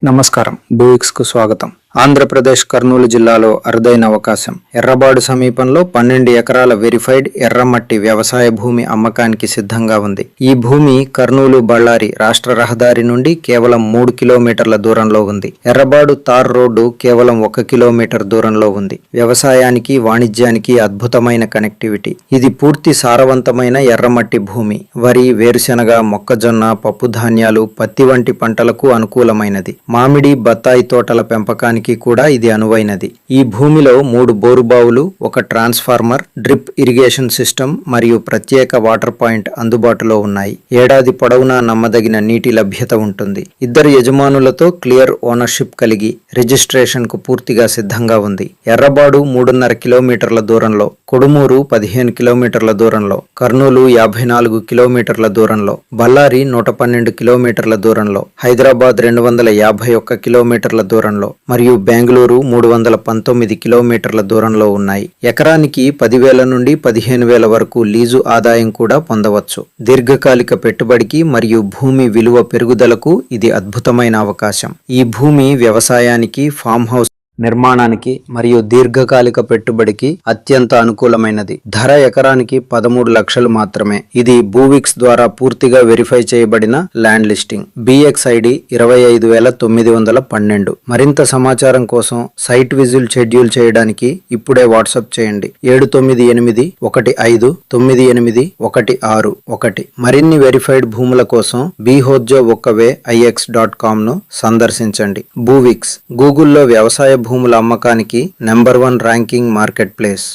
నమస్కారం. భూవిక్స్కు స్వాగతం. ఆంధ్రప్రదేశ్ కర్నూలు జిల్లాలో అరుదైన అవకాశం. ఎర్రబాడు సమీపంలో 12 ఎకరాల వెరిఫైడ్ ఎర్రమట్టి వ్యవసాయ భూమి అమ్మకానికి సిద్ధంగా ఉంది. ఈ భూమి కర్నూలు బళ్ళారి రాష్ట్ర రహదారి నుండి కేవలం 3 కిలోమీటర్ల దూరంలో ఉంది. ఎర్రబాడు తార్ రోడ్డు కేవలం 1 కిలోమీటర్ దూరంలో ఉంది. వ్యవసాయానికి, వాణిజ్యానికి అద్భుతమైన కనెక్టివిటీ. ఇది పూర్తి సారవంతమైన ఎర్రమట్టి భూమి. వరి, వేరుశెనగ, మొక్కజొన్న, పప్పు ధాన్యాలు, పత్తి వంటి పంటలకు అనుకూలమైనది. మామిడి, బత్తాయి తోటల పెంపకానికి కూడా ఇది అనువైనది. ఈ భూమిలో 3 బోరుబావులు, 1 ట్రాన్స్ఫార్మర్, డ్రిప్ ఇరిగేషన్ సిస్టమ్ మరియు ప్రత్యేక వాటర్ పాయింట్ అందుబాటులో ఉన్నాయి. ఏడాది పొడవునా నమ్మదగిన నీటి లభ్యత ఉంటుంది. 2 యజమానులతో క్లియర్ ఓనర్షిప్ కలిగి రిజిస్ట్రేషన్ కు పూర్తిగా సిద్ధంగా ఉంది. ఎర్రబాడు 3.5 కిలోమీటర్ల దూరంలో, కొడుమూరు 15 కిలోమీటర్ల దూరంలో, కర్నూలు 54 కిలోమీటర్ల దూరంలో, బళ్ళారి 112 కిలోమీటర్ల దూరంలో, హైదరాబాద్ 251 కిలోమీటర్ల దూరంలో మరియు బెంగళూరు 319 కిలోమీటర్ల దూరంలో ఉన్నాయి. ఎకరానికి 10,000 నుండి 15,000 వరకు లీజు ఆదాయం కూడా పొందవచ్చు. దీర్ఘకాలిక పెట్టుబడికి మరియు భూమి విలువ పెరుగుదలకు ఇది అద్భుతమైన అవకాశం. ఈ భూమి వ్యవసాయానికి, ఫామ్ హౌస్ నిర్మాణానికి మరియు దీర్ఘకాలిక పెట్టుబడికి అత్యంత అనుకూలమైనది. ధర ఎకరానికి 13 లక్షలు మాత్రమే. ఇది భూవిక్స్ ద్వారా పూర్తిగా వెరిఫై చేయబడిన ల్యాండ్ లిస్టింగ్. BXID 25,912. మరింత సమాచారం కోసం సైట్ విజిట్ షెడ్యూల్ చేయడానికి ఇప్పుడే వాట్సాప్ చేయండి. 7981598161. మరిన్ని వెరిఫైడ్ భూముల కోసం bhojjo1way.ix.com ను సందర్శించండి. భూవిక్స్ గూగుల్లో వ్యవసాయ భూముల అమ్మకానికి నంబర్ 1 ర్యాంకింగ్ మార్కెట్ ప్లేస్.